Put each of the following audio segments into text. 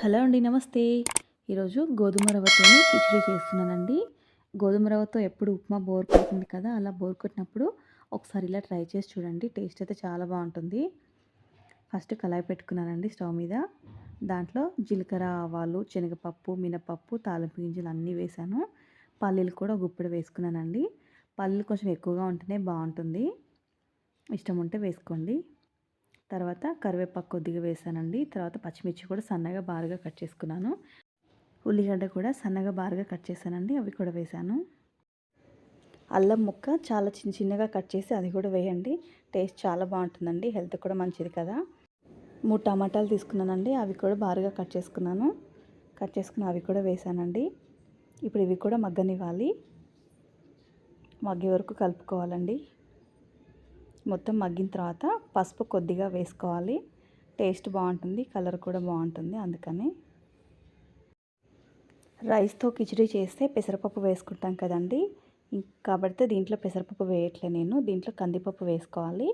Hello అండి, నమస్తే. ఈరోజు గోధుమ రవ్వతోని కిచిడి చేస్తున్నానండి. గోధుమ రవ్వతో ఎప్పుడు ఉప్మా బోర్ కొడుతుంది కదా! అలా బోర్ కొట్టినప్పుడు ఒకసారి ఇలా ట్రై చేసి చూడండి. టేస్ట్ అయితే చాలా బావుంటుంది. ఫస్ట్ కళాయి పెట్టుకున్నానండి స్టవ్ మీద. దాంట్లో జీలకర్ర, ఆవాలు, శనగపప్పు, మినపప్పు, తాలింపు గింజలు అన్నీ వేశాను. పల్లీలు కూడా గుప్పెడు వేసుకున్నానండి. పల్లీలు కొంచెం ఎక్కువగా ఉంటేనే బావుంటుంది. ఇష్టం ఉంటే వేసుకోండి. తర్వాత కరివేపాకు కొద్దిగా వేసానండి. తర్వాత పచ్చిమిర్చి కూడా సన్నగా బారుగా కట్ చేసుకున్నాను. ఉల్లిగడ్డ కూడా సన్నగా బారుగా కట్ చేశానండి. అవి కూడా వేశాను. అల్లం ముక్క చాలా చిన్నగా కట్ చేసి అది కూడా వేయండి. టేస్ట్ చాలా బాగుంటుందండి. హెల్త్ కూడా మంచిది కదా. 3 టమాటాలు తీసుకున్నానండి. అవి కూడా బారుగా కట్ చేసుకున్నాను. కట్ చేసుకుని అవి కూడా వేసానండి. ఇప్పుడు ఇవి కూడా మగ్గనివ్వాలి. మగ్గే వరకు కలుపుకోవాలండి. మొత్తం మగ్గిన తర్వాత పసుపు కొద్దిగా వేసుకోవాలి. టేస్ట్ బాగుంటుంది, కలర్ కూడా బాగుంటుంది. అందుకని రైస్తో కిచిడి చేస్తే పెసరపప్పు వేసుకుంటాం కదండి. కాబట్టి దీంట్లో పెసరపప్పు వేయట్లే నేను. దీంట్లో కందిపప్పు వేసుకోవాలి.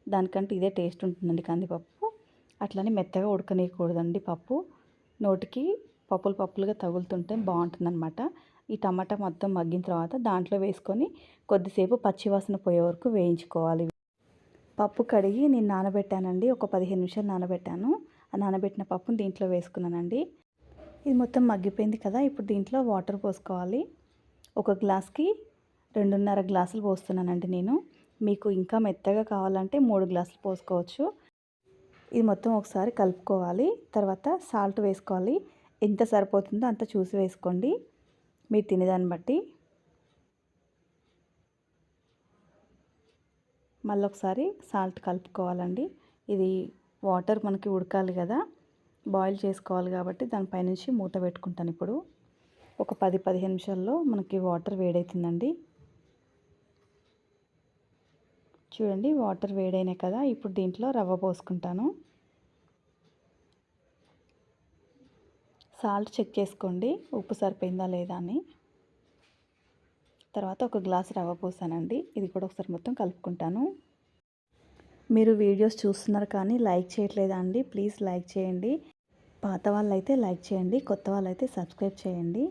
దానికంటే ఇదే టేస్ట్ ఉంటుందండి కందిపప్పు. అట్లని మెత్తగా ఉడకనీయకూడదండి పప్పు. నోటికి పప్పులు పప్పులుగా తగులుతుంటే బాగుంటుందన్నమాట. ఈ టమాటా మొత్తం మగ్గిన తర్వాత దాంట్లో వేసుకొని కొద్దిసేపు పచ్చివాసన పోయే వరకు వేయించుకోవాలి. పప్పు కడిగి నేను నానబెట్టానండి. ఒక 15 నిమిషాలు నానబెట్టాను. ఆ నానబెట్టిన పప్పును దీంట్లో వేసుకున్నానండి. ఇది మొత్తం మగ్గిపోయింది కదా. ఇప్పుడు దీంట్లో వాటర్ పోసుకోవాలి. ఒక గ్లాస్కి 2.5 గ్లాసులు పోస్తున్నానండి నేను. మీకు ఇంకా మెత్తగా కావాలంటే 3 గ్లాసులు పోసుకోవచ్చు. ఇది మొత్తం ఒకసారి కలుపుకోవాలి. తర్వాత సాల్ట్ వేసుకోవాలి. ఎంత సరిపోతుందో అంత చూసి వేసుకోండి, మీరు తినేదాన్ని బట్టి. మళ్ళీ ఒకసారి సాల్ట్ కలుపుకోవాలండి. ఇది వాటర్ మనకి ఉడకాలి కదా, బాయిల్ చేసుకోవాలి కాబట్టి దానిపైనుంచి మూత పెట్టుకుంటాను. ఇప్పుడు ఒక 10-15 నిమిషాల్లో మనకి వాటర్ వేడవుతుందండి. చూడండి, వాటర్ వేడైనాయి కదా. ఇప్పుడు దీంట్లో రవ్వ పోసుకుంటాను. సాల్ట్ చెక్ చేసుకోండి, ఉప్పు సరిపోయిందా లేదా అని. తర్వాత ఒక గ్లాస్ రవ్వ పోసానండి. ఇది కూడా ఒకసారి మొత్తం కలుపుకుంటాను. మీరు వీడియోస్ చూస్తున్నారు కానీ లైక్ చేయట్లేదా అండి? ప్లీజ్ లైక్ చేయండి. పాత వాళ్ళైతే లైక్ చేయండి, కొత్త వాళ్ళైతే సబ్స్క్రైబ్ చేయండి.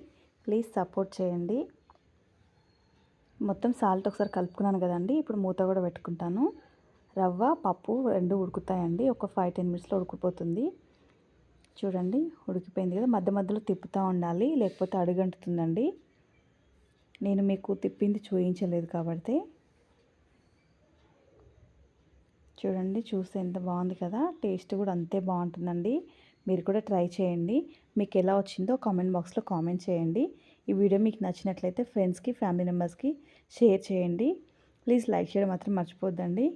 ప్లీజ్ సపోర్ట్ చేయండి. మొత్తం సాల్ట్ ఒకసారి కలుపుకున్నాను కదండి. ఇప్పుడు మూత కూడా పెట్టుకుంటాను. రవ్వ పప్పు రెండు ఉడుకుతాయండి. ఒక 5-10 మినిట్స్లో ఉడికిపోతుంది. చూడండి, ఉడికిపోయింది కదా. మధ్య మధ్యలో తిప్పుతూ ఉండాలి, లేకపోతే అడుగంటుతుందండి. నేను మీకు తిప్పింది చూపించలేదు కాబట్టి. చూడండి, చూస్తే ఎంత బాగుంది కదా. టేస్ట్ కూడా అంతే బాగుంటుందండి. మీరు కూడా ట్రై చేయండి. మీకు ఎలా వచ్చిందో కామెంట్ బాక్స్లో కామెంట్ చేయండి. ఈ వీడియో మీకు నచ్చినట్లయితే ఫ్రెండ్స్కి, ఫ్యామిలీ మెంబర్స్కి షేర్ చేయండి. ప్లీజ్ లైక్ చేయడం మాత్రం మర్చిపోద్దండి.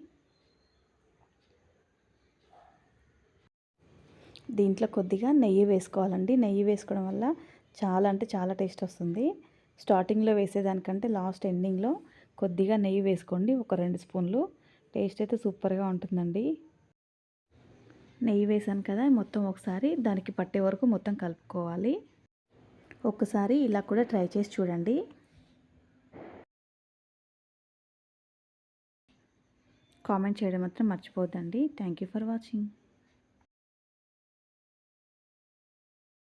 దీంట్లో కొద్దిగా నెయ్యి వేసుకోవాలండి. నెయ్యి వేసుకోవడం వల్ల చాలా అంటే చాలా టేస్ట్ వస్తుంది. స్టార్టింగ్లో వేసేదానికంటే లాస్ట్ ఎండింగ్లో కొద్దిగా నెయ్యి వేసుకోండి, ఒక 2 స్పూన్లు. టేస్ట్ అయితే సూపర్గా ఉంటుందండి. నెయ్యి వేసాను కదా, మొత్తం ఒకసారి దానికి పట్టే వరకు మొత్తం కలుపుకోవాలి. ఒక్కసారి ఇలా కూడా ట్రై చేసి చూడండి. కామెంట్ చేయడం మాత్రం మర్చిపోద్దండి. Thank you for watching.